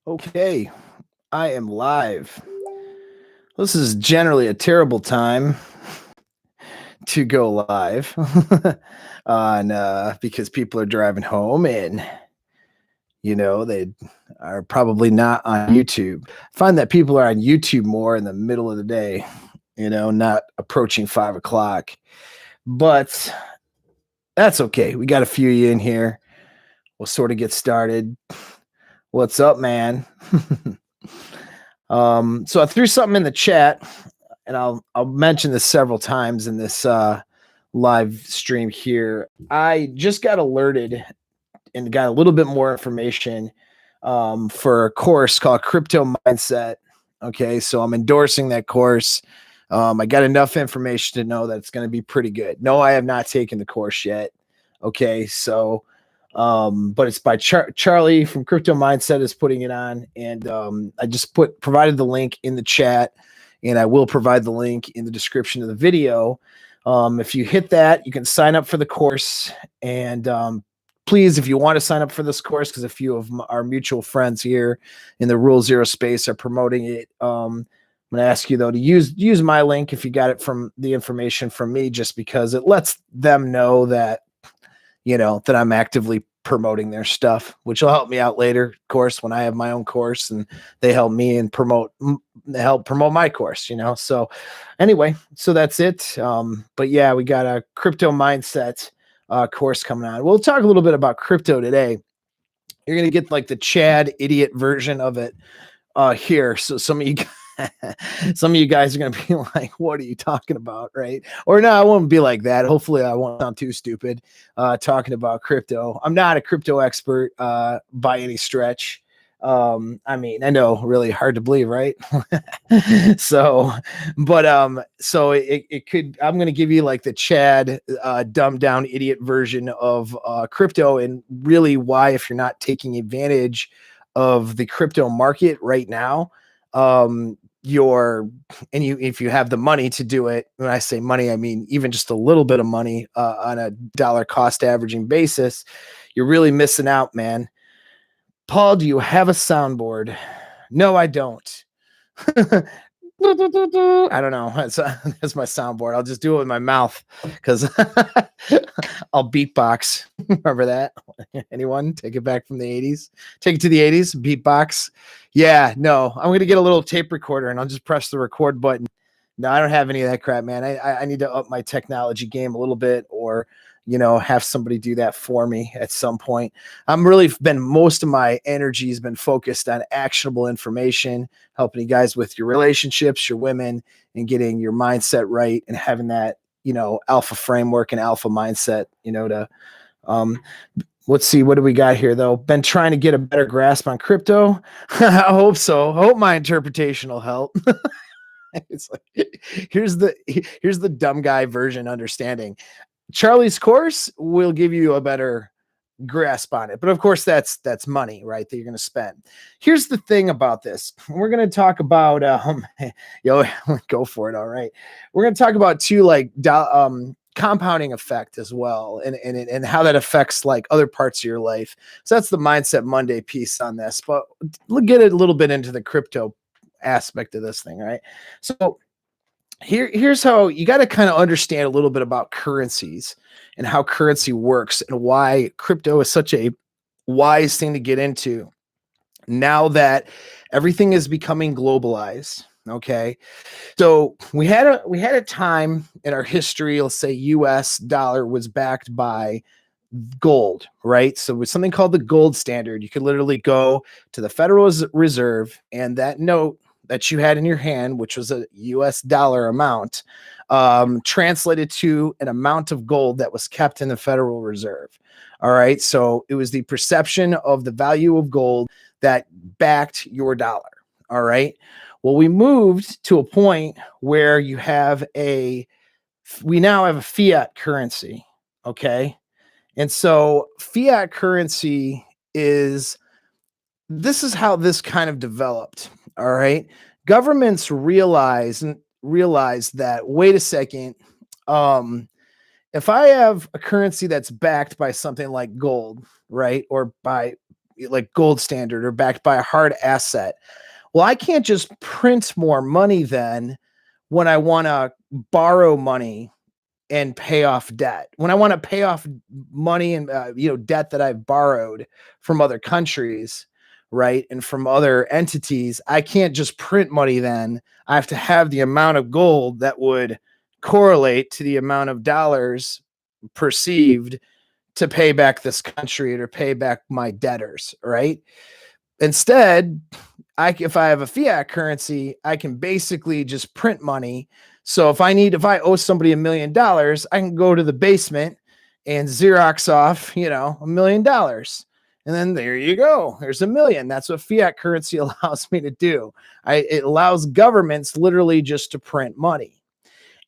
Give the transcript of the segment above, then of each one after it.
Okay, I am live. This is generally a terrible time to go live on because people are driving home and they are probably not on YouTube. I find that people are on YouTube more in the middle of the day, not approaching 5 o'clock. But that's okay. We got a few of you in here. We'll sort of get started. What's up, man? So I threw something in the chat, and I'll mention this several times in this live stream here. I just got alerted and got a little bit more information for a course called Crypto Mindset. Okay, so I'm endorsing that course. I got enough information to know that it's going to be pretty good. No, I have not taken the course yet. Okay, so but it's by Charlie from Crypto Mindset is putting it on, and I just provided the link in the chat, and I will provide the link in the description of the video. If you hit that, you can sign up for the course, and please, if you want to sign up for this course, because a few of our mutual friends here in the Rule Zero space are promoting it. I'm going to ask you though to use my link if you got it from the information from me, just because it lets them know that that I'm actively promoting their stuff, which will help me out later, of course, when I have my own course and they help me and help promote my course, So anyway, so that's it. But yeah, we got a Crypto Mindset course coming on. We'll talk a little bit about crypto today. You're going to get like the Chad idiot version of it here. So some of you guys are going to be like, what are you talking about? Right. Or no, I won't be like that. Hopefully I won't sound too stupid talking about crypto. I'm not a crypto expert by any stretch. I mean, I know, really hard to believe, right? So it could, I'm going to give you like the Chad dumbed down idiot version of crypto, and really why, if you're not taking advantage of the crypto market right now, if you have the money to do it, when I say money, I mean even just a little bit of money on a dollar cost averaging basis, you're really missing out, man. Paul, do you have a soundboard? No, I don't. I don't know. That's my soundboard. I'll just do it with my mouth because I'll beatbox. Remember that? Anyone? Take it back from the 80s. Take it to the 80s. Beatbox. Yeah, no. I'm going to get a little tape recorder and I'll just press the record button. No, I don't have any of that crap, man. I need to up my technology game a little bit, or have somebody do that for me at some point. Most of my energy has been focused on actionable information, helping you guys with your relationships, your women, and getting your mindset right, and having that, alpha framework and alpha mindset, let's see, what do we got here though? Been trying to get a better grasp on crypto. I hope so. Hope my interpretation will help. It's like, here's the dumb guy version understanding. Charlie's course will give you a better grasp on it. But of course, that's money, right? That you're going to spend. Here's the thing about this. We're going to talk about, go for it. All right. We're going to talk about two, compounding effect as well, and how that affects like other parts of your life. So that's the Mindset Monday piece on this, but we'll get a little bit into the crypto aspect of this thing, right? So here's how you got to kind of understand a little bit about currencies and how currency works, and why crypto is such a wise thing to get into now that everything is becoming globalized. Okay, so we had a time in our history, let's say US dollar was backed by gold, right? So it was something called the gold standard. You could literally go to the Federal Reserve, and that note that you had in your hand, which was a US dollar amount, translated to an amount of gold that was kept in the Federal Reserve. All right. So it was the perception of the value of gold that backed your dollar. All right. Well, we moved to a point where we now have a fiat currency. Okay. And so fiat currency this is how this kind of developed. All right. Governments realize that, wait a second, if I have a currency that's backed by something like gold, right, or by like gold standard or backed by a hard asset. Well, I can't just print more money then when I want to borrow money and pay off debt. When I want to pay off money and debt that I've borrowed from other countries, right? And from other entities, I can't just print money then. I have to have the amount of gold that would correlate to the amount of dollars perceived to pay back this country or pay back my debtors, right? Instead, if I have a fiat currency, I can basically just print money. So if I owe somebody $1 million, I can go to the basement and Xerox off, $1 million. And then there you go. There's $1 million. That's what fiat currency allows me to do. It allows governments literally just to print money.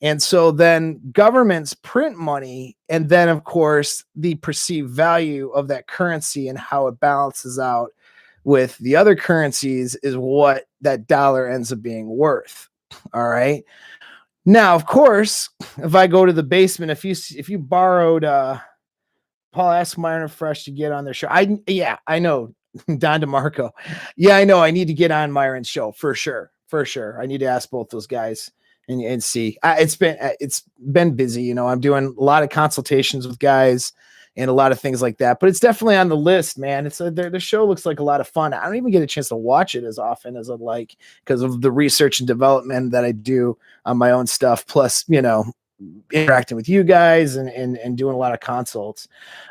And so then governments print money. And then, of course, the perceived value of that currency and how it balances out with the other currencies is what that dollar ends up being worth. All right. Now, of course, if I go to the basement, if you borrowed Paul, ask Myron Fresh to get on their show. I know. Don DeMarco. Yeah, I know. I need to get on Myron's show for sure. For sure. I need to ask both those guys and see. It's been busy. I'm doing a lot of consultations with guys and a lot of things like that, but it's definitely on the list, man. The show looks like a lot of fun. I don't even get a chance to watch it as often as I'd like because of the research and development that I do on my own stuff. Plus, interacting with you guys and doing a lot of consults.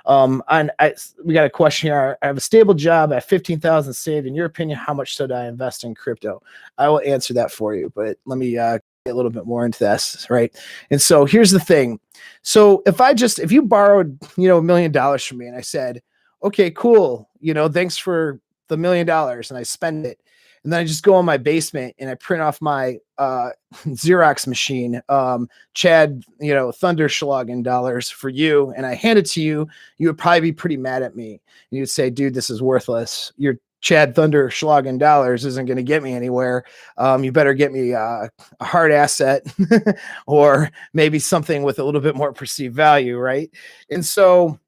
We got a question here. I have a stable job at 15,000 saved. In your opinion, how much should I invest in crypto? I will answer that for you, but let me get a little bit more into this, right? And so here's the thing. So if you borrowed, $1 million from me and I said, okay, cool. Thanks for the $1 million and I spend it. And then I just go in my basement and I print off my Xerox machine, Chad, Thunderschlagen dollars for you, and I hand it to you. You would probably be pretty mad at me. And you'd say, dude, this is worthless. Your Chad Thunderschlagen dollars isn't going to get me anywhere. You better get me a hard asset or maybe something with a little bit more perceived value, right? And so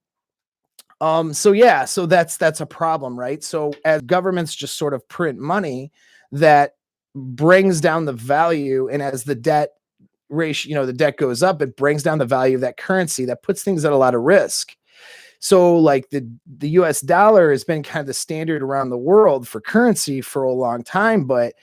that's a problem, right? So as governments just sort of print money that brings down the value, and as the debt ratio, the debt goes up, it brings down the value of that currency. That puts things at a lot of risk. So like the US dollar has been kind of the standard around the world for currency for a long time, but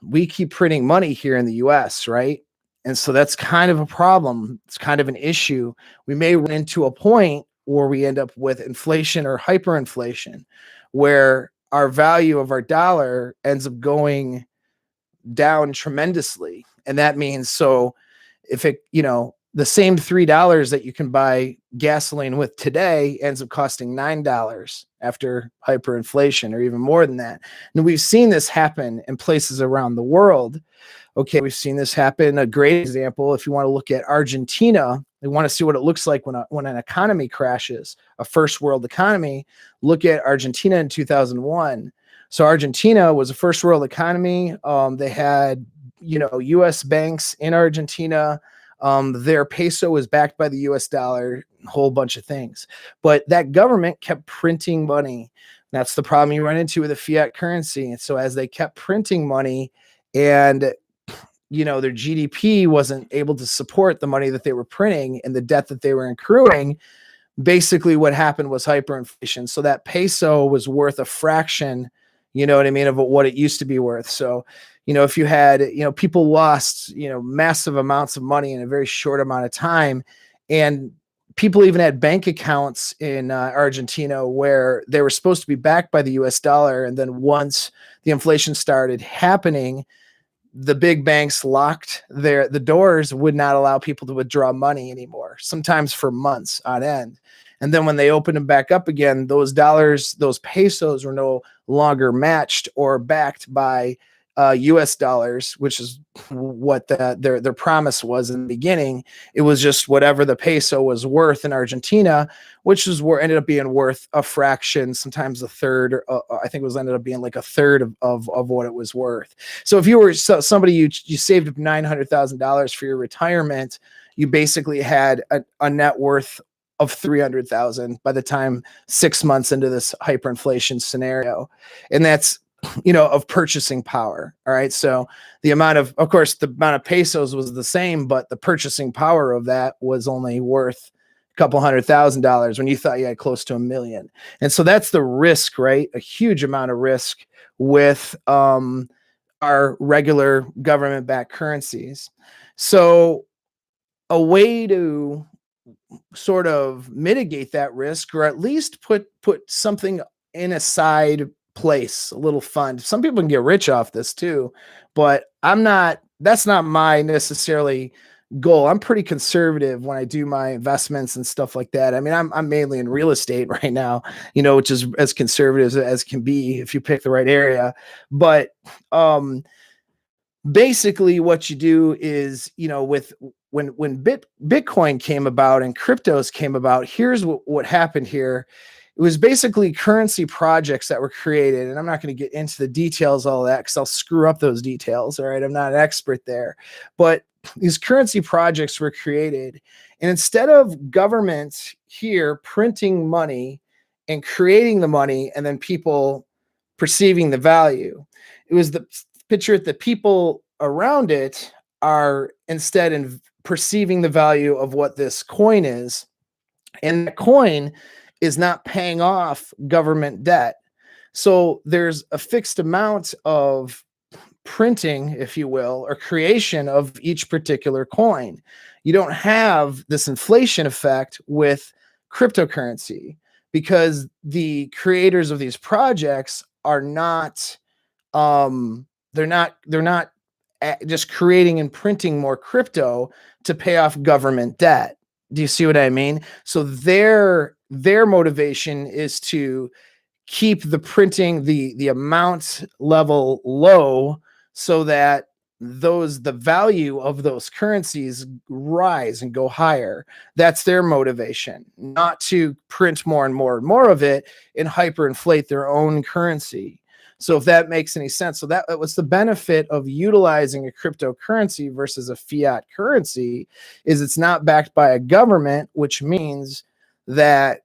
we keep printing money here in the US, right? And so that's kind of a problem. It's kind of an issue. We may run into a point where we end up with inflation or hyperinflation, where our value of our dollar ends up going down tremendously. And that means, so if the same $3 that you can buy gasoline with today ends up costing $9 after hyperinflation, or even more than that. And we've seen this happen in places around the world. Okay, we've seen this happen. A great example, if you want to look at Argentina, they want to see what it looks like when an economy crashes, a first world economy. Look at Argentina in 2001. So Argentina was a first world economy. They had, U.S. banks in Argentina. Their peso was backed by the US dollar, a whole bunch of things. But that government kept printing money. That's the problem you run into with a fiat currency. And so as they kept printing money and their GDP wasn't able to support the money that they were printing and the debt that they were accruing, basically what happened was hyperinflation. So that peso was worth a fraction, of what it used to be worth. So, if you had, people lost, massive amounts of money in a very short amount of time. And people even had bank accounts in Argentina where they were supposed to be backed by the US dollar. And then once the inflation started happening, the big banks locked the doors, would not allow people to withdraw money anymore, sometimes for months on end. And then when they opened them back up again, those pesos were no longer matched or backed by US dollars, which is what their promise was in the beginning. It was just whatever the peso was worth in Argentina, which is where ended up being worth a fraction, sometimes a third, or I think it was ended up being like a third of what it was worth. So if you were somebody, you saved up $900,000 for your retirement, you basically had a net worth of 300,000 by the time 6 months into this hyperinflation scenario. And that's, of purchasing power. All right. So the amount of course, the amount of pesos was the same, but the purchasing power of that was only worth a couple $100,000 when you thought you had close to $1 million. And so that's the risk, right? A huge amount of risk with our regular government-backed currencies. So a way to sort of mitigate that risk, or at least put something in a side place, a little fund. Some people can get rich off this too, but that's not my necessarily goal. I'm pretty conservative when I do my investments and stuff like that. I mean, I'm mainly in real estate right now, which is as conservative as can be if you pick the right area. But basically what you do is, with when Bitcoin came about and cryptos came about, here's what happened here. It was basically currency projects that were created. And I'm not going to get into the details of all that because I'll screw up those details. All right. I'm not an expert there. But these currency projects were created. And instead of government here printing money and creating the money and then people perceiving the value, it was the picture that the people around it are instead in perceiving the value of what this coin is. And the coin is not paying off government debt. So there's a fixed amount of printing, if you will, or creation of each particular coin. You don't have this inflation effect with cryptocurrency because the creators of these projects are not they're not just creating and printing more crypto to pay off government debt. Do you see what I mean? So their motivation is to keep the printing, the amount level low so that the value of those currencies rise and go higher. That's their motivation, not to print more and more and more of it and hyperinflate their own currency. So if that makes any sense. So that was the benefit of utilizing a cryptocurrency versus a fiat currency, is it's not backed by a government, which means that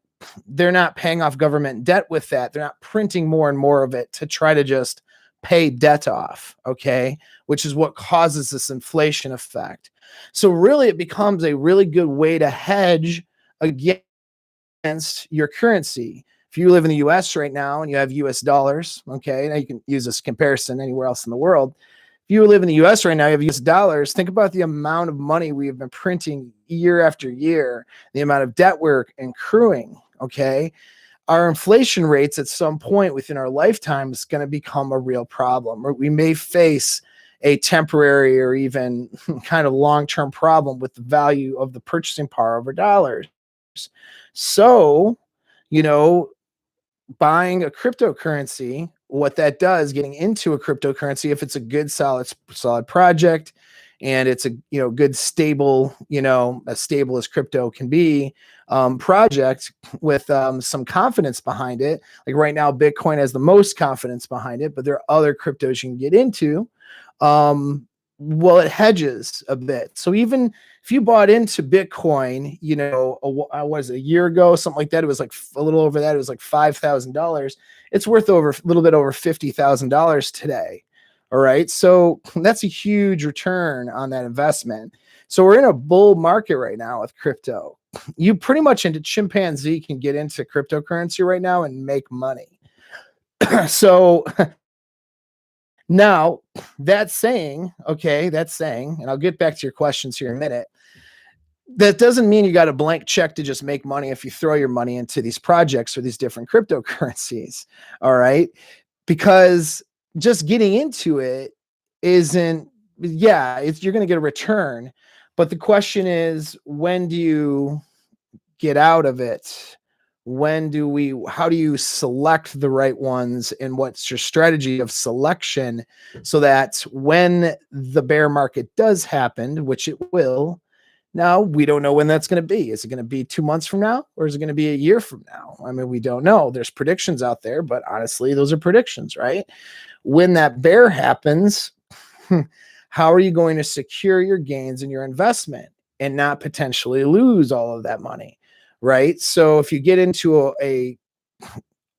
they're not paying off government debt with that. They're not printing more and more of it to try to just pay debt off, okay? Which is what causes this inflation effect. So really it becomes a really good way to hedge against your currency. If you live in the US right now and you have US dollars, okay, now you can use this comparison anywhere else in the world. If you live in the US right now, you have US dollars, think about the amount of money we have been printing year after year, the amount of debt we're accruing, okay? Our inflation rates at some point within our lifetime is going to become a real problem. Or we may face a temporary or even kind of long-term problem with the value of the purchasing power of our dollars. So, buying a cryptocurrency, what that does, getting into a cryptocurrency, if it's a good, solid project, and it's a good, stable, as stable as crypto can be, project with some confidence behind it. Like right now, Bitcoin has the most confidence behind it, but there are other cryptos you can get into. Well, it hedges a bit. So even if you bought into Bitcoin, was a year ago, something like that, it was like a little over that. It was like $5,000. It's worth a little bit over $50,000 today. All right. So that's a huge return on that investment. So we're in a bull market right now with crypto. You pretty much into chimpanzee can get into cryptocurrency right now and make money. So now that's saying, and I'll get back to your questions here in a minute. That doesn't mean you got a blank check to just make money if you throw your money into these projects or these different cryptocurrencies. All right. Because just getting into it isn't, you're going to get a return. But the question is, when do you get out of it? How do you select the right ones, and what's your strategy of selection so that when the bear market does happen, which it will, now we don't know when that's going to be. Is it going to be 2 months from now, or is it going to be a year from now? I mean, we don't know. There's predictions out there, but honestly, those are predictions, right? When that bear happens, how are you going to secure your gains in your investment and not potentially lose all of that money? right? So if you get into a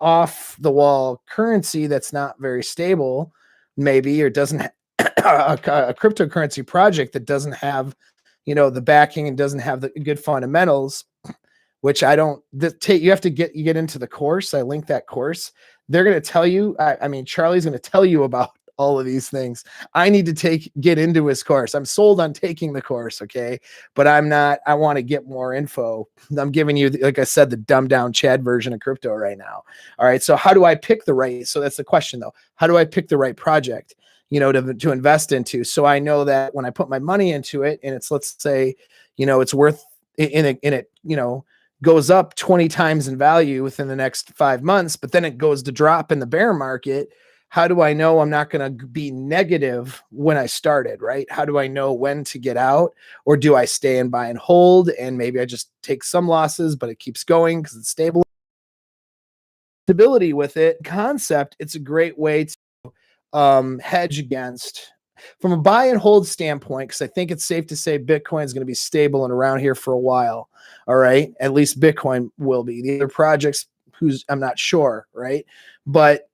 off the wall currency that's not very stable, maybe, or doesn't a cryptocurrency project that doesn't have, the backing and doesn't have the good fundamentals, which I don't take. You have to get into the course. I link that course. They're going to tell you. I mean, Charlie's going to tell you about all of these things. I need to get into his course. I'm sold on taking the course, okay, but I'm not. I want to get more info. I'm giving you, like I said, the dumbed down Chad version of crypto right now. All right. So how do I pick the right? So that's the question though. How do I pick the right project? To invest into. So I know that when I put my money into it, and it's, let's say, it's worth in it, goes up 20 times in value within the next 5 months, but then it goes to drop in the bear market. How do I know I'm not going to be negative when I started, right? How do I know when to get out? Or do I stay and buy and hold? And maybe I just take some losses, but it keeps going because it's stable. Stability with it, concept, it's a great way to hedge against from a buy and hold standpoint, because I think it's safe to say Bitcoin is going to be stable and around here for a while. All right. At least Bitcoin will be. The other projects, I'm not sure. Right. But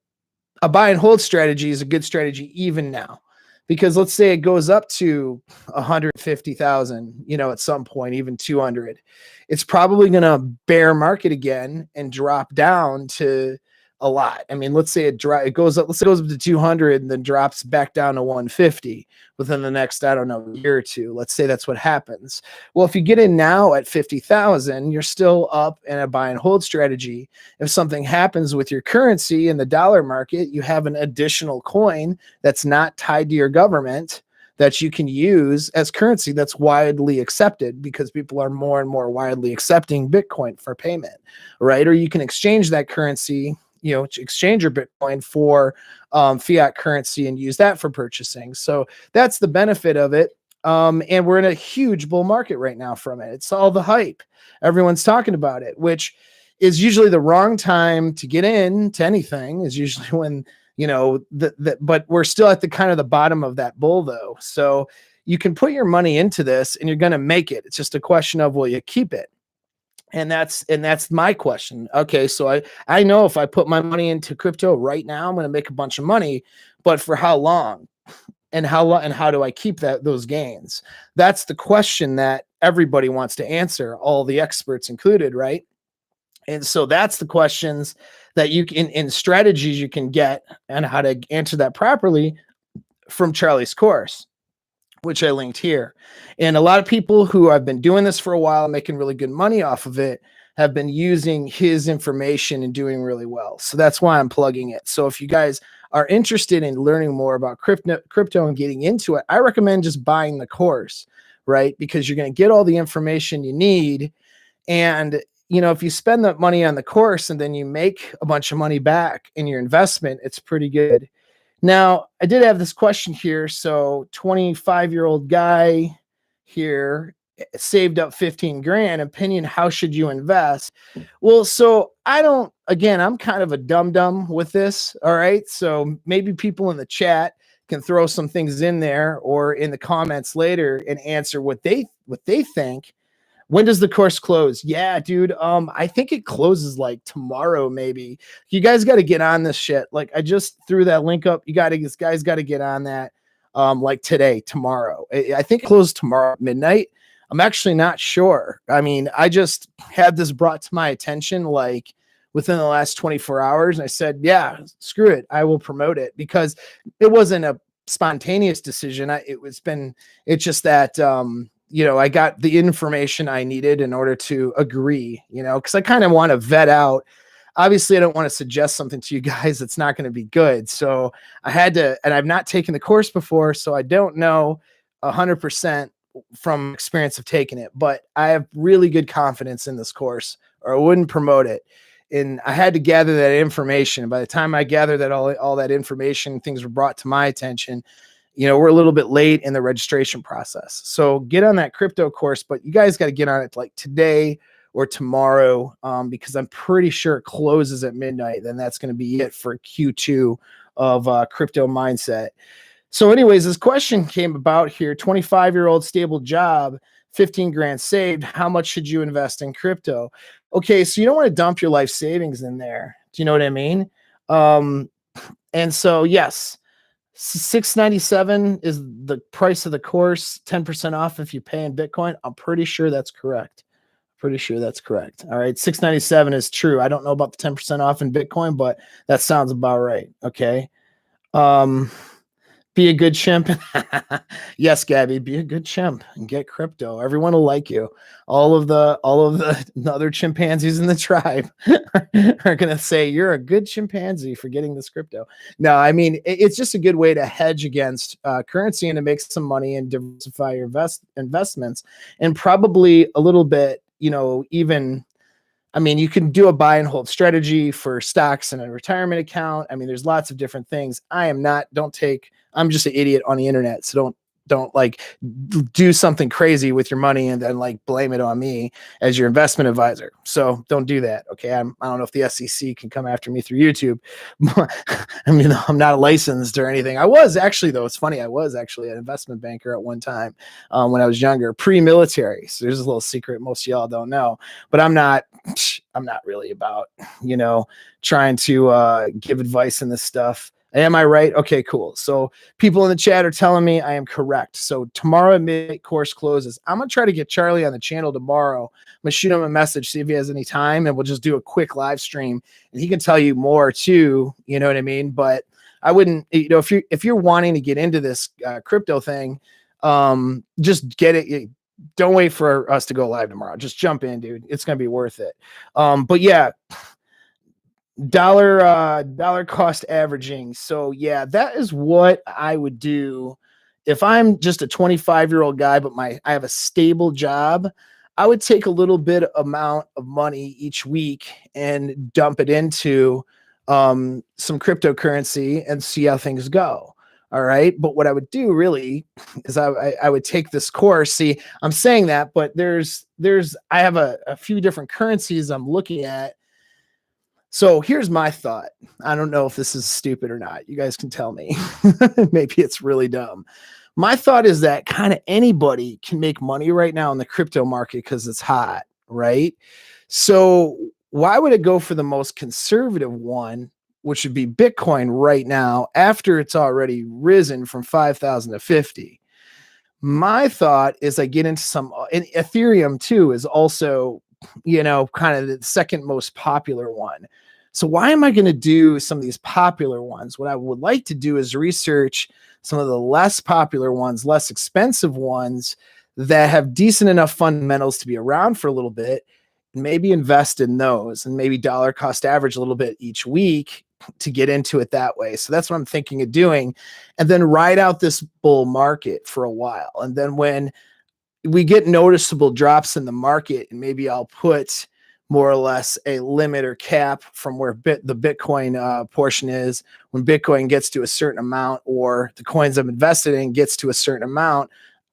a buy and hold strategy is a good strategy even now, because let's say it goes up to 150,000, at some point, even 200, it's probably going to bear market again and drop down to a lot. I mean, let's say it goes up to 200 and then drops back down to 150 within the next, I don't know, year or two. Let's say that's what happens. Well, if you get in now at 50,000, you're still up in a buy and hold strategy. If something happens with your currency in the dollar market, you have an additional coin that's not tied to your government that you can use as currency that's widely accepted, because people are more and more widely accepting Bitcoin for payment, right? Or you can exchange that currency, exchange your Bitcoin for fiat currency and use that for purchasing. So that's the benefit of it. And we're in a huge bull market right now from it. It's all the hype. Everyone's talking about it, which is usually the wrong time to get into anything, is usually when, but we're still at the kind of the bottom of that bull though. So you can put your money into this and you're going to make it. It's just a question of, will you keep it? And that's my question. Okay, so I know if I put my money into crypto right now, I'm going to make a bunch of money, but for how long? And how do I keep those gains? That's the question that everybody wants to answer, all the experts included, right? And so that's the questions that you can, in strategies you can get, and how to answer that properly from Charlie's course, which I linked here. And a lot of people who have been doing this for a while, making really good money off of it, have been using his information and doing really well. So that's why I'm plugging it. So if you guys are interested in learning more about crypto and getting into it, I recommend just buying the course, right? Because you're going to get all the information you need. And, if you spend that money on the course and then you make a bunch of money back in your investment, it's pretty good. Now, I did have this question here. So 25-year-old guy here saved up 15 grand. Opinion, how should you invest? Well, so I'm kind of a dum-dum with this. All right. So maybe people in the chat can throw some things in there or in the comments later and answer what they think. When does the course close? Yeah, dude. I think it closes like tomorrow, maybe. You guys got to get on this shit. Like, I just threw that link up. This guy's got to get on that. Like today, tomorrow. I think it closes tomorrow at midnight. I'm actually not sure. I mean, I just had this brought to my attention like within the last 24 hours. And I said, yeah, screw it. I will promote it, because it wasn't a spontaneous decision. It's just that, I got the information I needed in order to agree, because I kind of want to vet out. Obviously, I don't want to suggest something to you guys that's not going to be good. So I had to, and I've not taken the course before, so I don't know 100% from experience of taking it, but I have really good confidence in this course, or I wouldn't promote it. And I had to gather that information. By the time I gathered that all that information, things were brought to my attention. We're a little bit late in the registration process. So get on that crypto course, but you guys got to get on it like today or tomorrow, because I'm pretty sure it closes at midnight. Then that's going to be it for Q2 of Crypto Mindset. So anyways, this question came about here. 25-year-old stable job, 15 grand saved. How much should you invest in crypto? Okay, so you don't want to dump your life savings in there. Do you know what I mean? And so, yes, 697 is the price of the course, 10% off if you pay in Bitcoin. I'm pretty sure that's correct. Pretty sure that's correct. All right, 697 is true. I don't know about the 10% off in Bitcoin, but that sounds about right. Okay. Be a good chimp. Yes, Gabby, be a good chimp and get crypto. Everyone will like you. All of the other chimpanzees in the tribe are gonna say you're a good chimpanzee for getting this crypto. No, I mean it's just a good way to hedge against currency and to make some money and diversify your investments, and probably a little bit, even. I mean, you can do a buy and hold strategy for stocks and a retirement account. I mean, there's lots of different things. I'm just an idiot on the internet. So don't like do something crazy with your money and then like blame it on me as your investment advisor. So don't do that. Okay. I don't know if the SEC can come after me through YouTube. I mean, I'm not licensed or anything. I was actually, though, it's funny. I was actually an investment banker at one time when I was younger, pre-military. So there's a little secret most of y'all don't know, but I'm not really about, trying to give advice in this stuff. Am I right? Okay, cool. So people in the chat are telling me I am correct. So tomorrow at midnight, course closes. I'm going to try to get Charlie on the channel tomorrow. I'm going to shoot him a message, see if he has any time, and we'll just do a quick live stream. And he can tell you more too, you know what I mean? But I wouldn't, if you're wanting to get into this crypto thing, just get it. Don't wait for us to go live tomorrow. Just jump in, dude. It's going to be worth it. But yeah, dollar cost averaging. So yeah, that is what I would do if I'm just a 25-year-old guy, but I have a stable job. I would take a little bit amount of money each week and dump it into some cryptocurrency and see how things go. All right. But what I would do really is I would take this course. See, I'm saying that, but I have a few different currencies I'm looking at. So here's my thought. I don't know if this is stupid or not. You guys can tell me. Maybe it's really dumb. My thought is that kind of anybody can make money right now in the crypto market because it's hot, right? So why would it go for the most conservative one, which would be Bitcoin right now after it's already risen from 5,000 to 50? My thought is I get into and Ethereum too is also, kind of the second most popular one. So why am I going to do some of these popular ones? What I would like to do is research some of the less popular ones, less expensive ones that have decent enough fundamentals to be around for a little bit, and maybe invest in those and maybe dollar cost average a little bit each week to get into it that way. So that's what I'm thinking of doing, and then ride out this bull market for a while. And then when we get noticeable drops in the market, and maybe I'll put more or less a limit or cap from where the Bitcoin portion is. When Bitcoin gets to a certain amount, or the coins I'm invested in gets to a certain amount,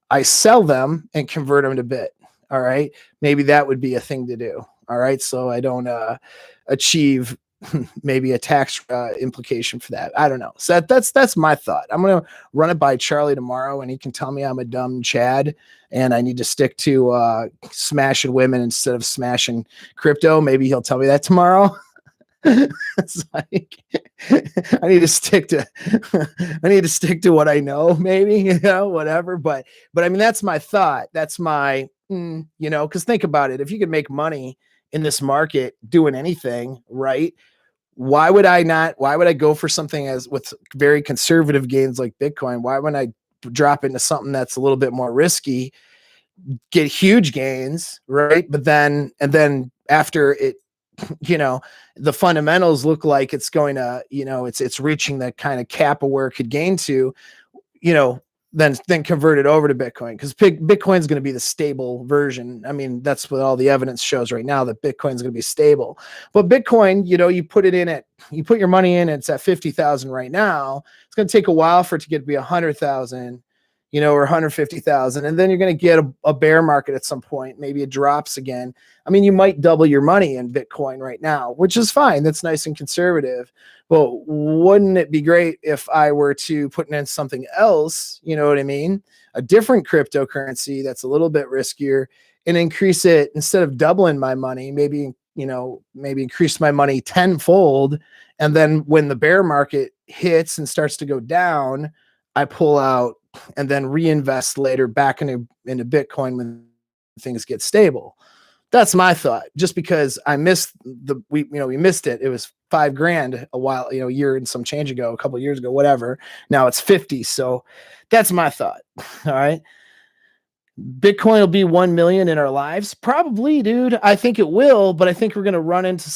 I sell them and convert them to Bit. All right. Maybe that would be a thing to do. All right. So I don't achieve maybe a tax implication for that. I don't know. So that's my thought. I'm going to run it by Charlie tomorrow, and he can tell me I'm a dumb Chad and I need to stick to smashing women instead of smashing crypto. Maybe he'll tell me that tomorrow. It's like I need to stick to what I know, maybe, whatever. But I mean, that's my thought. That's my, because think about it. If you could make money in this market doing anything, right? Why would I go for something with very conservative gains like Bitcoin? Why wouldn't I drop into something that's a little bit more risky, get huge gains, right? But then after it, the fundamentals look like it's going to, it's reaching the kind of cap of where it could gain to, then convert it over to Bitcoin, because Bitcoin's going to be the stable version. I mean, that's what all the evidence shows right now, that Bitcoin's going to be stable. But Bitcoin, you put your money in, it's at 50,000 right now. It's going to take a while for it to get to be 100,000. or 150,000, and then you're going to get a bear market at some point. Maybe it drops again. I mean, you might double your money in Bitcoin right now, which is fine. That's nice and conservative. But wouldn't it be great if I were to put in something else, you know what I mean? A different cryptocurrency that's a little bit riskier, and increase it, instead of doubling my money, maybe increase my money tenfold. And then when the bear market hits and starts to go down, I pull out and then reinvest later back into Bitcoin when things get stable. That's my thought. Just because I missed we missed it. It was $5,000 a while, a year and some change ago, a couple of years ago, whatever. Now it's 50. So that's my thought. All right. Bitcoin will be 1 million in our lives. Probably, dude. I think it will, but I think we're going to run into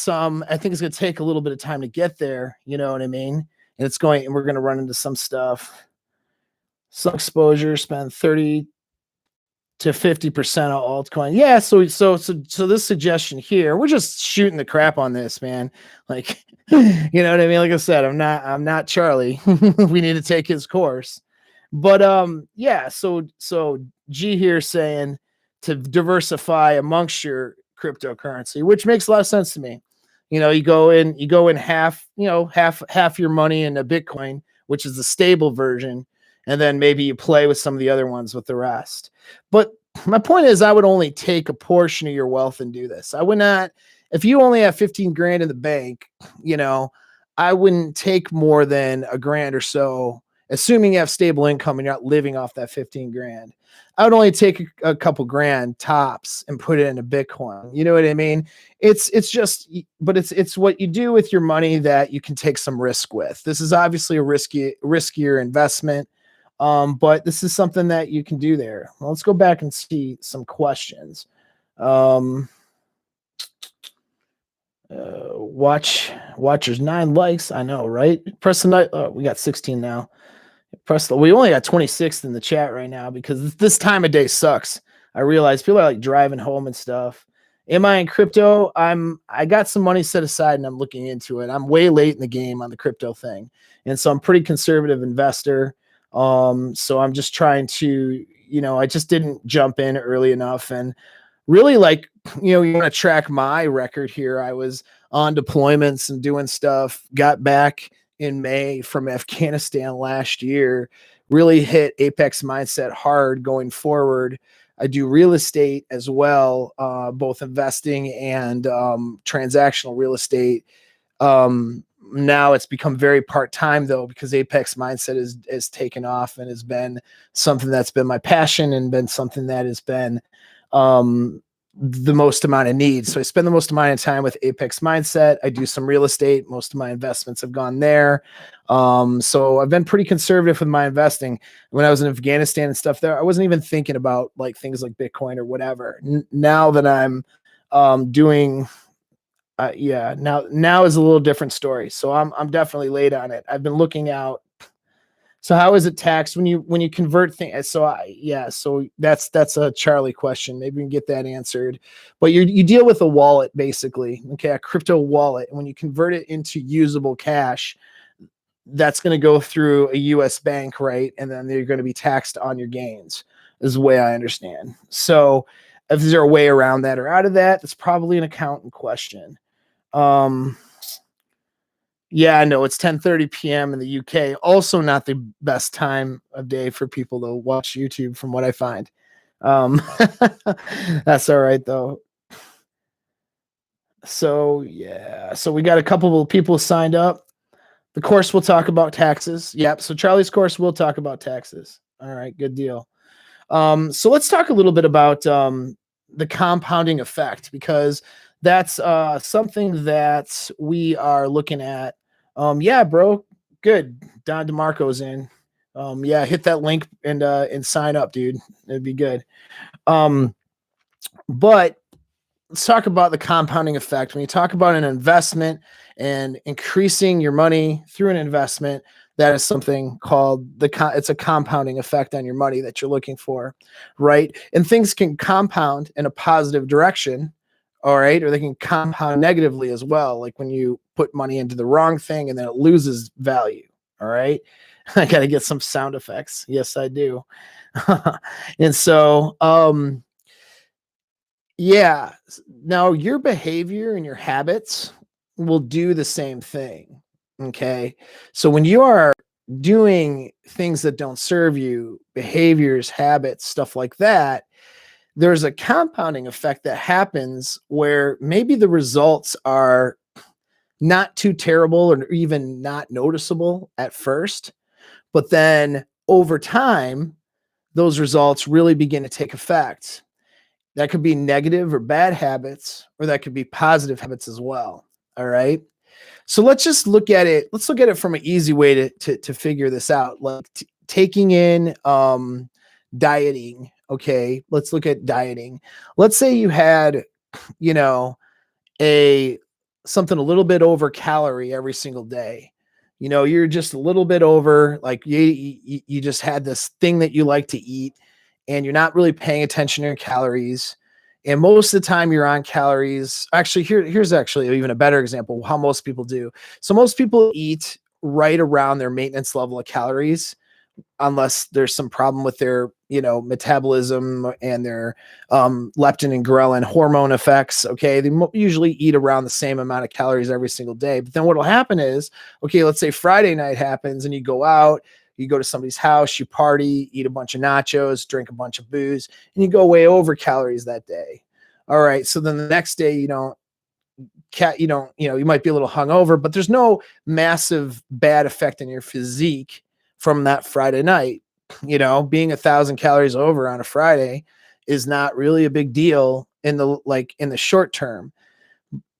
I think it's going to take a little bit of time to get there. You know what I mean? And we're going to run into some stuff. Some exposure, spend 30 to 50% of altcoin. Yeah. So this suggestion here, we're just shooting the crap on this, man. Like, you know what I mean? Like I said, I'm not Charlie. We need to take his course. But yeah, so G here saying to diversify amongst your cryptocurrency, which makes a lot of sense to me. You go in half your money into Bitcoin, which is the stable version, and then maybe you play with some of the other ones with the rest. But my point is, I would only take a portion of your wealth and do this. I would not, if you only have 15 grand in the bank, I wouldn't take more than $1,000 or so, assuming you have stable income and you're not living off that 15 grand. I would only take a couple grand tops and put it into Bitcoin. You know what I mean? It's what you do with your money that you can take some risk with. This is obviously a riskier investment. But this is something that you can do there. Well, let's go back and see some questions. Watchers 9 likes. I know, right? Press the night. Oh, we got 16 now. We only got 26 in the chat right now because this time of day sucks. I realize people are like driving home and stuff. Am I in crypto? I got some money set aside and I'm looking into it. I'm way late in the game on the crypto thing. And so I'm pretty conservative investor. So I'm just trying to, I just didn't jump in early enough. And really, you want to track my record here. I was on deployments and doing stuff, got back in May from Afghanistan last year, really hit Apex Mindset hard going forward. I do real estate as well, both investing and transactional real estate. Now it's become very part-time though, because Apex Mindset is taken off and has been something that's been my passion and been something that has been the most amount of need. So I spend the most amount of time with Apex Mindset. I do some real estate. Most of my investments have gone there. So I've been pretty conservative with my investing. When I was in Afghanistan and stuff there, I wasn't even thinking about things like Bitcoin or whatever. Now that I'm doing now is a little different story. So I'm definitely late on it. I've been looking out. So how is it taxed when you convert things? So that's a Charlie question. Maybe we can get that answered. But you deal with a wallet basically, okay, a crypto wallet. And when you convert it into usable cash, that's going to go through a U.S. bank, right? And then you're going to be taxed on your gains, is the way I understand. So if there's a way around that or out of that, that's probably an accountant question. Yeah, I know it's 10:30 p.m. in the UK. Also not the best time of day for people to watch YouTube from what I find. That's all right though. So yeah, so we got a couple of people signed up. The course will talk about taxes. Yep. So Charlie's course will talk about taxes. All right, good deal. So let's talk a little bit about the compounding effect, because that's something that we are looking at. Yeah, bro. Good. Don DeMarco's in. Yeah, hit that link and sign up, dude. It'd be good. But let's talk about the compounding effect. When you talk about an investment and increasing your money through an investment, that is something called it's a compounding effect on your money that you're looking for, right? And things can compound in a positive direction, all right, or they can compound negatively as well, like when you put money into the wrong thing and then it loses value, All right. I got to get some sound effects. Yes, I do. And so, yeah, now your behavior and your habits will do the same thing. Okay. So when you are doing things that don't serve you, behaviors, habits, stuff like that, there's a compounding effect that happens where maybe the results are not too terrible or even not noticeable at first, but then over time, those results really begin to take effect. That could be negative or bad habits, or that could be positive habits as well. All right. So let's just look at it. Let's look at it from an easy way to figure this out. Like taking in dieting. Okay. Let's look at dieting. Let's say you had, you know, a something a little bit over calorie every single day. You're just a little bit over, like you just had this thing that you like to eat, and you're not really paying attention to your calories. And most of the time you're on calories. Actually, here's actually even a better example of how most people do. So most people eat right around their maintenance level of calories, unless there's some problem with their metabolism and their leptin and ghrelin hormone effects. Okay, they usually eat around the same amount of calories every single day. But then what will happen is, okay, let's say Friday night happens and you go out, you go to somebody's house, you party, eat a bunch of nachos, drink a bunch of booze, and you go way over calories that day. All right, so then the next day you might be a little hungover, but there's no massive bad effect in your physique from that Friday night. Being 1,000 calories over on a Friday is not really a big deal in the short term.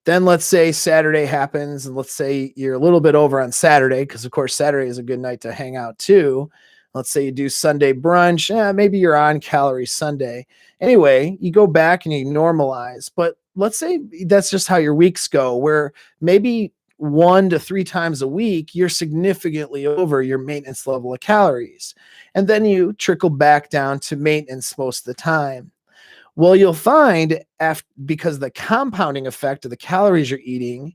Then let's say Saturday happens, and let's say you're a little bit over on Saturday, because of course Saturday is a good night to hang out too. Let's say you do Sunday brunch. Maybe you're on calorie Sunday. Anyway, you go back and you normalize. But let's say that's just how your weeks go, where maybe 1 to 3 times a week, you're significantly over your maintenance level of calories. And then you trickle back down to maintenance most of the time. Well, you'll find because the compounding effect of the calories you're eating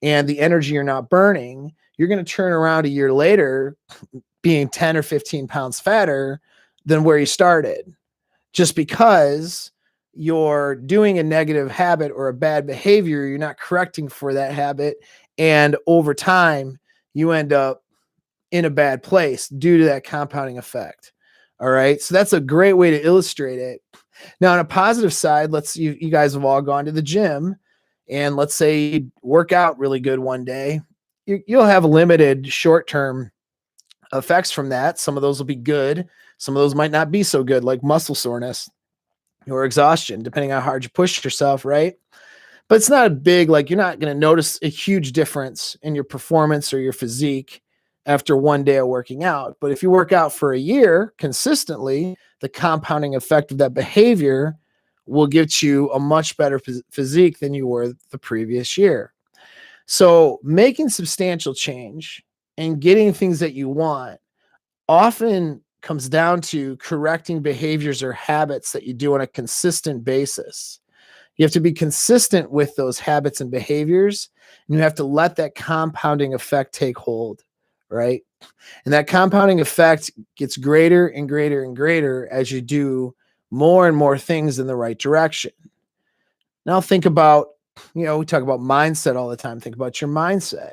and the energy you're not burning, you're going to turn around a year later being 10 or 15 pounds fatter than where you started, just because you're doing a negative habit or a bad behavior, you're not correcting for that habit. And over time, you end up in a bad place due to that compounding effect. All right. So that's a great way to illustrate it. Now, on a positive side, you guys have all gone to the gym, and let's say you work out really good one day. You'll have limited short-term effects from that. Some of those will be good. Some of those might not be so good, like muscle soreness or exhaustion, depending on how hard you push yourself, right? But it's not a big, you're not going to notice a huge difference in your performance or your physique after one day of working out. But if you work out for a year consistently, the compounding effect of that behavior will get you a much better physique than you were the previous year. So making substantial change and getting things that you want often comes down to correcting behaviors or habits that you do on a consistent basis. You have to be consistent with those habits and behaviors, and you have to let that compounding effect take hold, right? And that compounding effect gets greater and greater and greater as you do more and more things in the right direction. Now think about, we talk about mindset all the time. Think about your mindset.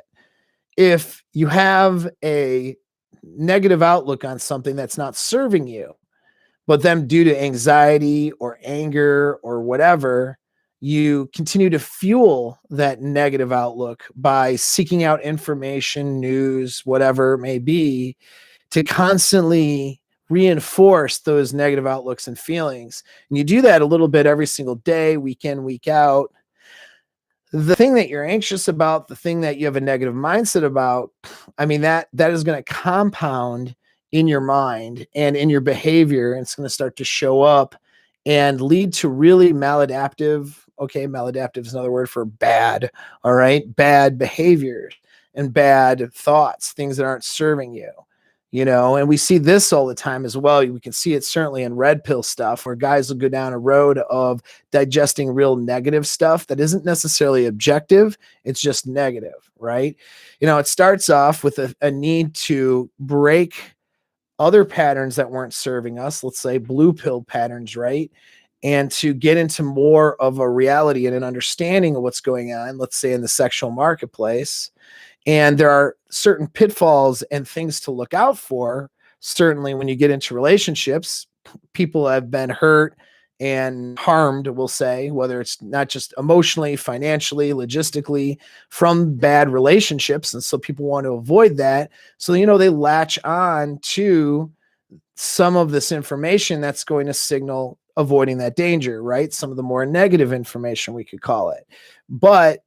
If you have a negative outlook on something that's not serving you, but then due to anxiety or anger or whatever, you continue to fuel that negative outlook by seeking out information, news, whatever it may be, to constantly reinforce those negative outlooks and feelings. And you do that a little bit every single day, week in, week out. The thing that you're anxious about, the thing that you have a negative mindset about, that is going to compound in your mind and in your behavior, and it's going to start to show up and lead to really maladaptive. Okay, maladaptive is another word for bad. All right, bad behaviors and bad thoughts, things that aren't serving you. And we see this all the time as well. We can see it certainly in red pill stuff where guys will go down a road of digesting real negative stuff that isn't necessarily objective. It's just negative, right? It starts off with a need to break other patterns that weren't serving us, let's say blue pill patterns, right? And to get into more of a reality and an understanding of what's going on, let's say in the sexual marketplace. And there are certain pitfalls and things to look out for. Certainly, when you get into relationships, people have been hurt and harmed, we'll say, whether it's not just emotionally, financially, logistically, from bad relationships. And so people want to avoid that. So, they latch on to some of this information that's going to signal avoiding that danger, right? Some of the more negative information, we could call it. But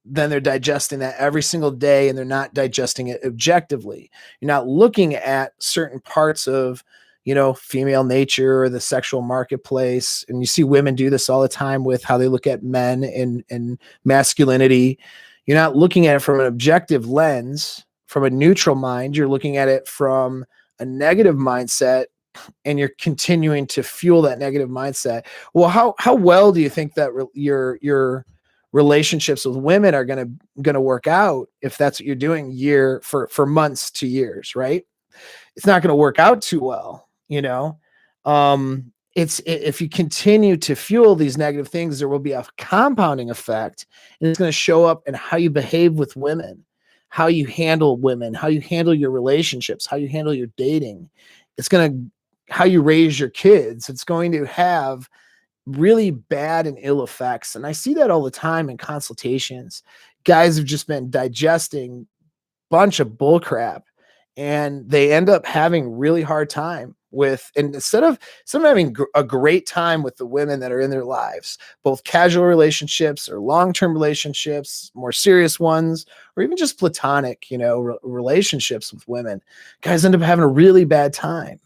then they're digesting that every single day and they're not digesting it objectively. You're not looking at certain parts of, female nature or the sexual marketplace. And you see women do this all the time with how they look at men and masculinity. You're not looking at it from an objective lens, from a neutral mind. You're looking at it from a negative mindset, and you're continuing to fuel that negative mindset. Well, how well do you think that your relationships with women are going to work out if that's what you're doing for months to years, right? It's not going to work out too well. It's if you continue to fuel these negative things, there will be a compounding effect, and it's going to show up in how you behave with women, how you handle women, how you handle your relationships, how you handle your dating. It's going to how you raise your kids. It's going to have really bad and ill effects. And I see that all the time in consultations. Guys have just been digesting a bunch of bull crap, and they end up having really hard time with, and instead of having a great time with the women that are in their lives, both casual relationships or long-term relationships, more serious ones, or even just platonic, relationships with women, guys end up having a really bad time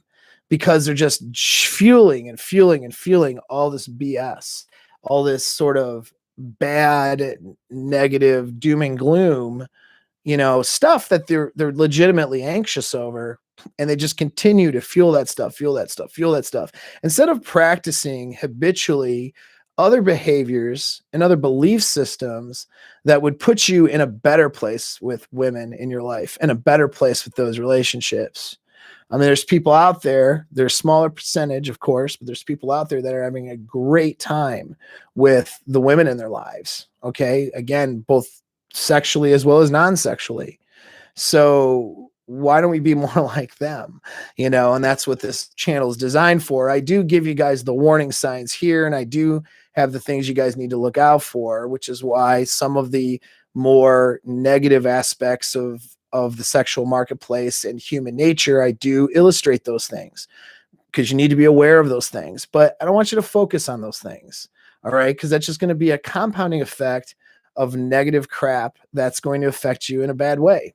because they're just fueling and fueling and fueling all this BS, all this sort of bad, negative, doom and gloom, stuff that they're legitimately anxious over. And they just continue to fuel that stuff, instead of practicing habitually other behaviors and other belief systems that would put you in a better place with women in your life and a better place with those relationships. I mean, there's people out there, there's a smaller percentage, of course, but there's people out there that are having a great time with the women in their lives. Okay. Again, both sexually as well as non-sexually. So why don't we be more like them? And that's what this channel is designed for. I do give you guys the warning signs here, and I do have the things you guys need to look out for, which is why some of the more negative aspects of the sexual marketplace and human nature, I do illustrate those things because you need to be aware of those things. But I don't want you to focus on those things. All right. Because that's just going to be a compounding effect of negative crap that's going to affect you in a bad way.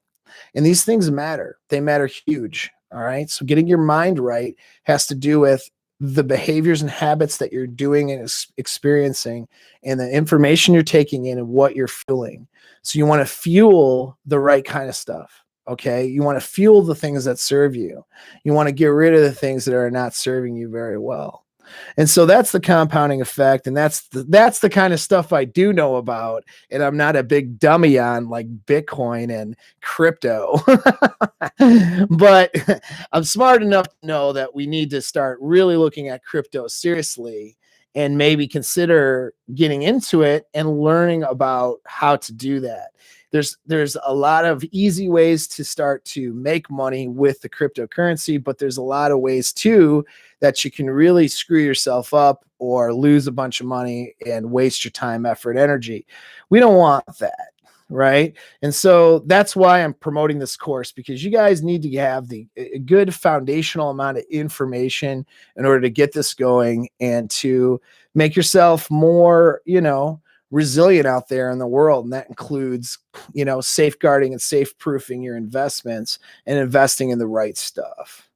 And these things matter. They matter huge. All right. So getting your mind right has to do with the behaviors and habits that you're doing and experiencing, and the information you're taking in and what you're fueling. So you want to fuel the right kind of stuff. Okay. You want to fuel the things that serve you. You want to get rid of the things that are not serving you very well. And so that's the compounding effect. And that's the kind of stuff I do know about. And I'm not a big dummy on like Bitcoin and crypto, but I'm smart enough to know that we need to start really looking at crypto seriously and maybe consider getting into it and learning about how to do that. There's a lot of easy ways to start to make money with the cryptocurrency, but there's a lot of ways too that you can really screw yourself up or lose a bunch of money and waste your time, effort, energy. We don't want that, right? And so that's why I'm promoting this course, because you guys need to have a good foundational amount of information in order to get this going and to make yourself more, resilient out there in the world. And that includes, safeguarding and safe proofing your investments and investing in the right stuff.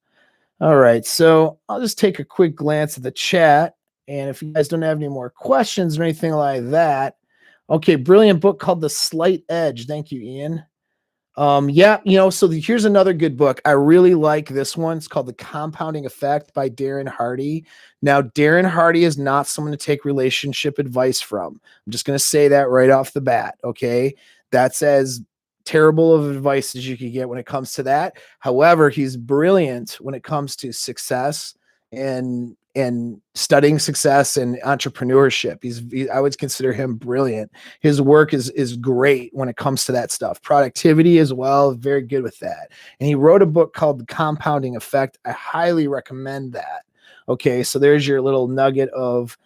All right. So I'll just take a quick glance at the chat. And if you guys don't have any more questions or anything like that, okay. Brilliant book called The Slight Edge. Thank you, Ian. Yeah, so here's another good book. I really like this one. It's called The Compounding Effect by Darren Hardy. Now, Darren Hardy is not someone to take relationship advice from. I'm just going to say that right off the bat. Okay. That's as terrible of advice as you could get when it comes to that. However, he's brilliant when it comes to success and studying success and entrepreneurship. I would consider him brilliant. His work is great when it comes to that stuff. Productivity as well, very good with that. And he wrote a book called The Compounding Effect. I highly recommend that. Okay, so there's your little nugget of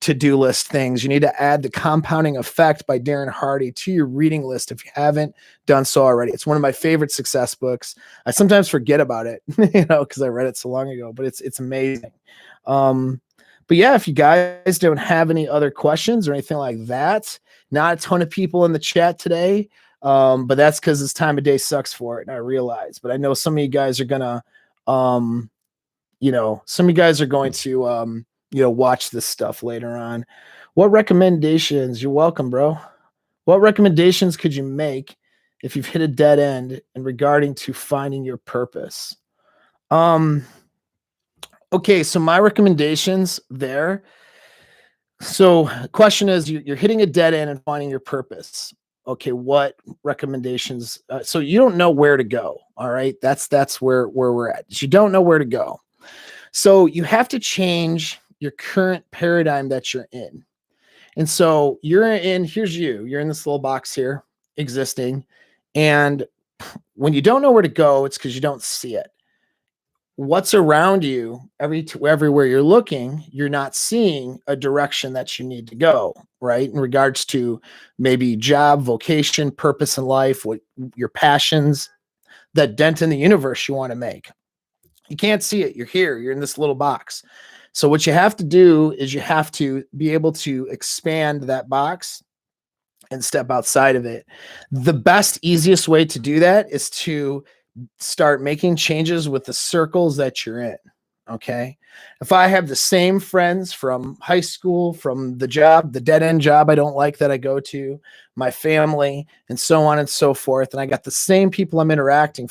to-do list things. You need to add The Compounding Effect by Darren Hardy to your reading list if you haven't done so already. It's one of my favorite success books. I sometimes forget about it, because I read it so long ago, but it's amazing. But yeah, if you guys don't have any other questions or anything like that, not a ton of people in the chat today. But that's because this time of day sucks for it, and I realize. But I know some of you guys are gonna watch this stuff later on. What recommendations? You're welcome, bro. What recommendations could you make if you've hit a dead end in regarding to finding your purpose? Okay, so my recommendations there. So question is, you're hitting a dead end and finding your purpose. Okay, what recommendations? So you don't know where to go. All right, that's where we're at. You don't know where to go. So you have to change your current paradigm that you're in. And so you're in this little box here existing. And when you don't know where to go, it's because you don't see it. What's around you, everywhere you're looking, you're not seeing a direction that you need to go, right? In regards to maybe job, vocation, purpose in life, what your passions, that dent in the universe you want to make. You can't see it. You're here. You're in this little box. So what you have to do is you have to be able to expand that box and step outside of it. The best, easiest way to do that is to start making changes with the circles that you're in. Okay. If I have the same friends from high school, from the job, the dead end job I don't like that I go to, my family, and so on and so forth, and I got the same people I'm interacting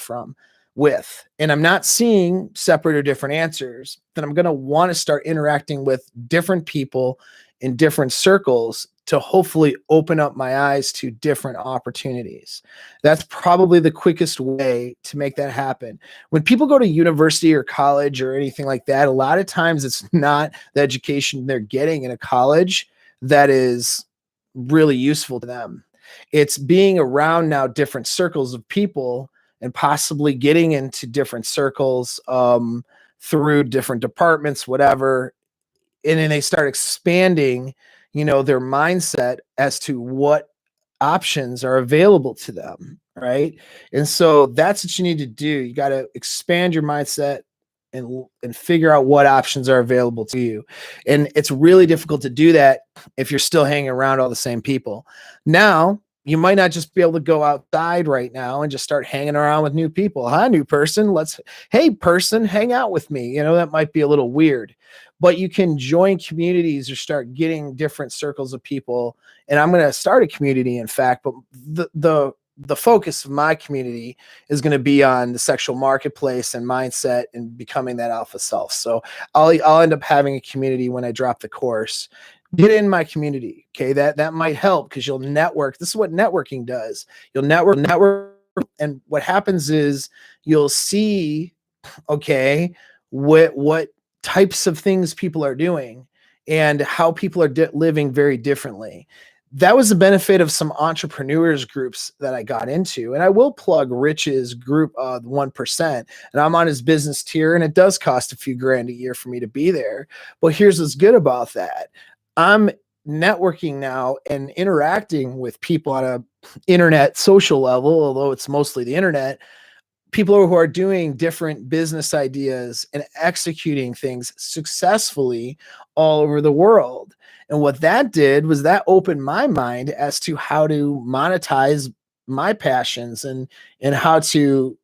with, and I'm not seeing separate or different answers, then I'm going to want to start interacting with different people in different circles to hopefully open up my eyes to different opportunities. That's probably the quickest way to make that happen. When people go to university or college or anything like that, a lot of times it's not the education they're getting in a college that is really useful to them. It's being around now different circles of people and possibly getting into different circles through different departments, whatever. And then they start expanding, their mindset as to what options are available to them, right? And so that's what you need to do. You got to expand your mindset and figure out what options are available to you. And it's really difficult to do that if you're still hanging around all the same people. Now, you might not just be able to go outside right now and just start hanging around with new people. Hi, new person. Hey, person, hang out with me. That might be a little weird, but you can join communities or start getting different circles of people. And I'm going to start a community, in fact, but the focus of my community is going to be on the sexual marketplace and mindset and becoming that alpha self. So I'll end up having a community when I drop the course. Get in my community. Okay. That might help because you'll network. This is what networking does. You'll network. And what happens is you'll see, okay, what types of things people are doing and how people are living very differently. That was the benefit of some entrepreneurs groups that I got into. And I will plug Rich's group, 1%, and I'm on his business tier, and it does cost a few grand a year for me to be there. But here's what's good about that. I'm networking now and interacting with people on a internet social level, although it's mostly the internet, people who are doing different business ideas and executing things successfully all over the world. And what that did was that opened my mind as to how to monetize my passions and how to,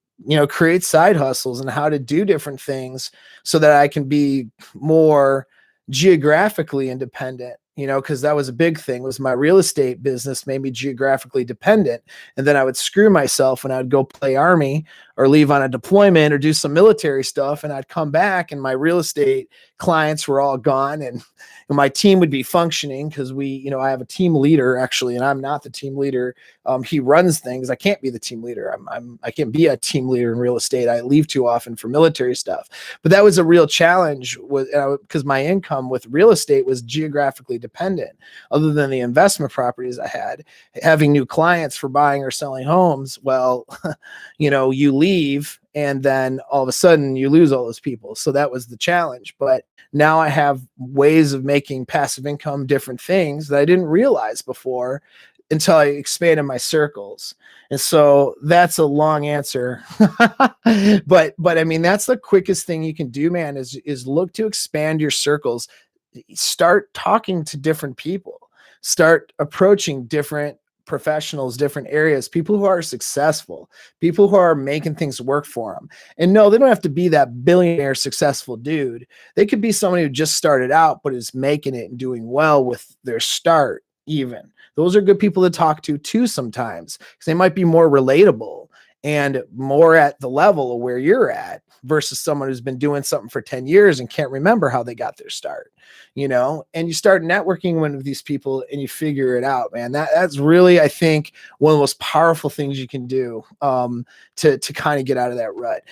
create side hustles and how to do different things so that I can be more geographically independent, because that was a big thing, was my real estate business made me geographically dependent. And then I would screw myself when I would go play Army or leave on a deployment or do some military stuff. And I'd come back and my real estate clients were all gone, and my team would be functioning because I have a team leader actually, and I'm not the team leader. He runs things. I can't be the team leader. I can't be a team leader in real estate. I leave too often for military stuff. But that was a real challenge because my income with real estate was geographically dependent. Other than the investment properties I had, having new clients for buying or selling homes, well, you leave and then all of a sudden you lose all those people. So that was the challenge. But now I have ways of making passive income, different things that I didn't realize before until I expanded my circles. And so that's a long answer. but I mean, that's the quickest thing you can do, man, is look to expand your circles. Start talking to different people. Start approaching different professionals, different areas, people who are successful, people who are making things work for them. And no, they don't have to be that billionaire successful dude. They could be somebody who just started out, but is making it and doing well with their start even. Those are good people to talk to too sometimes, because they might be more relatable and more at the level of where you're at versus someone who's been doing something for 10 years and can't remember how they got their start, and you start networking with these people and you figure it out, man. That's really, I think, one of the most powerful things you can do to kind of get out of that rut.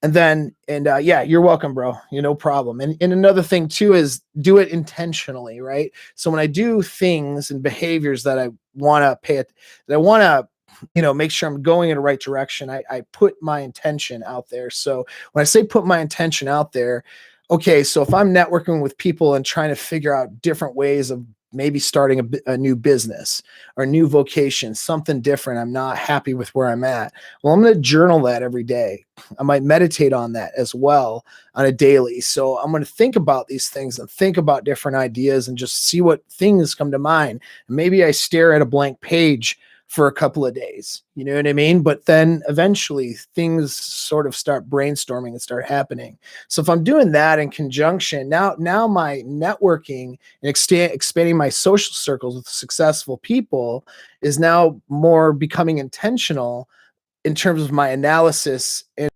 Yeah, you're welcome, bro. No problem. And another thing too is do it intentionally, right? So when I do things and behaviors that I want to make sure I'm going in the right direction, I put my intention out there. So when I say put my intention out there, okay, so if I'm networking with people and trying to figure out different ways of maybe starting a new business or a new vocation, something different, I'm not happy with where I'm at. Well, I'm going to journal that every day. I might meditate on that as well on a daily. So I'm going to think about these things and think about different ideas and just see what things come to mind. And maybe I stare at a blank page for a couple of days, you know what I mean? But then eventually things sort of start brainstorming and start happening. So if I'm doing that in conjunction, now my networking and expanding my social circles with successful people is now more becoming intentional in terms of my analysis and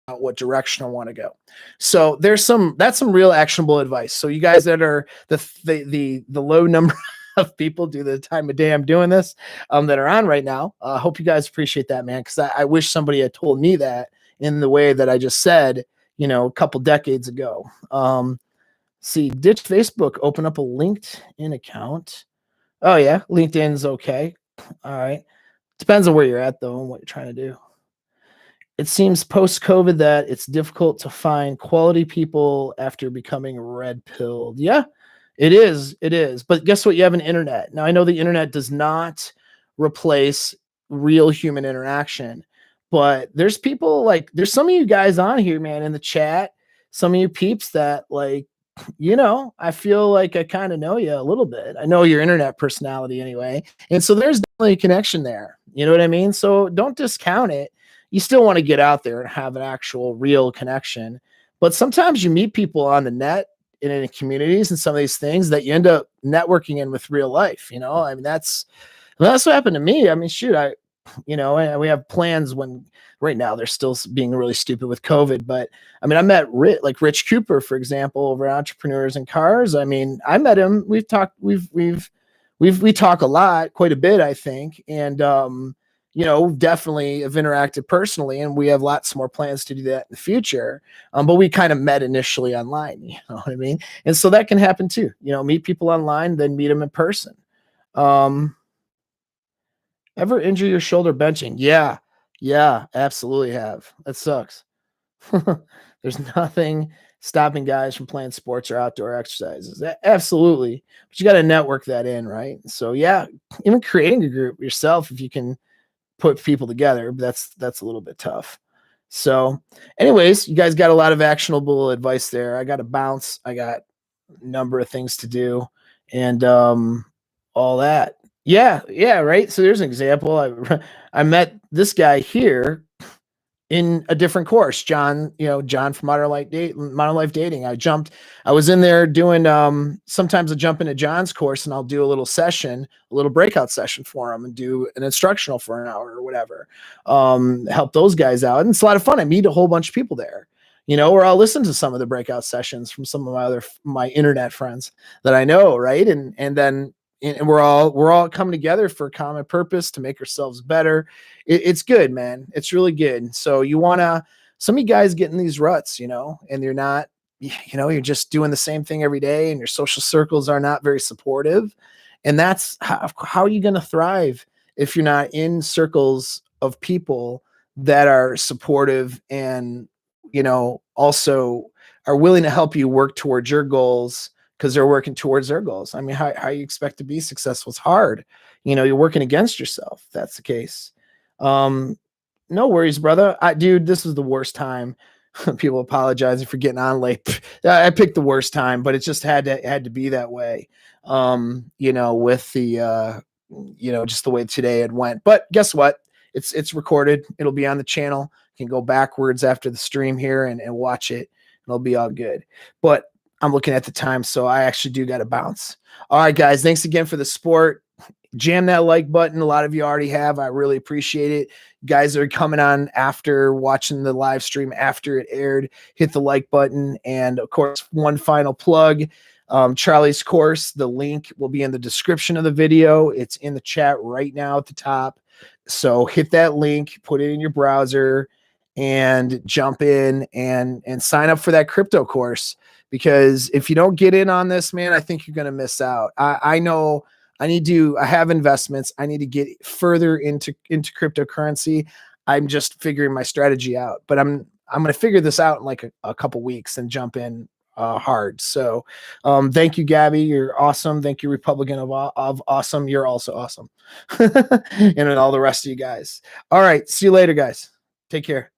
what direction I want to go. So that's some real actionable advice. So you guys that are the low number of people due to the time of day I'm doing this that are on right now, I hope you guys appreciate that, man, because I wish somebody had told me that in the way that I just said, a couple decades ago. See, ditch Facebook, open up a LinkedIn account. Oh yeah, LinkedIn's okay. All right. Depends on where you're at though and what you're trying to do. It seems post-COVID that it's difficult to find quality people after becoming red-pilled. Yeah, it is. It is. But guess what? You have an internet. Now, I know the internet does not replace real human interaction, but there's there's some of you guys on here, man, in the chat, some of you peeps that I feel like I kind of know you a little bit. I know your internet personality anyway. And so there's definitely a connection there. You know what I mean? So don't discount it. You still want to get out there and have an actual real connection. But sometimes you meet people on the net and in communities and some of these things that you end up networking in with real life. I mean, that's what happened to me. I mean, shoot, we have plans when right now they're still being really stupid with COVID. But I mean, I met Rich Cooper, for example, over at Entrepreneurs in Cars. I mean, I met him. We've talked, we talk a lot, quite a bit, I think. And, definitely have interacted personally, and we have lots more plans to do that in the future. But we kind of met initially online, you know what I mean? And so that can happen too, meet people online, then meet them in person. Ever injure your shoulder benching? Yeah, absolutely have. That sucks. There's nothing stopping guys from playing sports or outdoor exercises. Absolutely. But you got to network that in, right? So yeah, even creating a group yourself, if you can put people together, that's a little bit tough. So anyways, you guys got a lot of actionable advice there. I got to bounce. I got a number of things to do and all that. Yeah, right. So there's an example. I met this guy here in a different course. John, John from Modern Life Dating. I was in there doing, sometimes I jump into John's course and I'll do a little session, a little breakout session for him and do an instructional for an hour or whatever. Help those guys out. And it's a lot of fun. I meet a whole bunch of people there, or I'll listen to some of the breakout sessions from some of my internet friends that I know. Right. And then, and we're all coming together for a common purpose to make ourselves better. It's good, man. It's really good. So some of you guys get in these ruts, and you're not, you're just doing the same thing every day and your social circles are not very supportive. And that's how are you going to thrive if you're not in circles of people that are supportive and, also are willing to help you work towards your goals, because they're working towards their goals. I mean, how you expect to be successful? It's hard. You're working against yourself. If that's the case. No worries, brother. Dude, this was the worst time. People apologizing for getting on late. I picked the worst time, but it just had to be that way. With the, just the way today it went. But guess what? It's recorded. It'll be on the channel. You can go backwards after the stream here and watch it. It'll be all good. But I'm looking at the time, so I actually do got to bounce. All right, guys, thanks again for the support. Jam that like button. A lot of you already have. I really appreciate it. Guys that are coming on after watching the live stream after it aired, hit the like button. And of course, one final plug, Charlie's course, the link will be in the description of the video. It's in the chat right now at the top. So hit that link, put it in your browser, and jump in and sign up for that crypto course. Because if you don't get in on this, man, I think you're going to miss out. I know I have investments. I need to get further into cryptocurrency. I'm just figuring my strategy out, but I'm going to figure this out in like a couple weeks and jump in hard. So thank you, Gabby. You're awesome. Thank you, Republican of awesome. You're also awesome. And all the rest of you guys. All right. See you later, guys. Take care.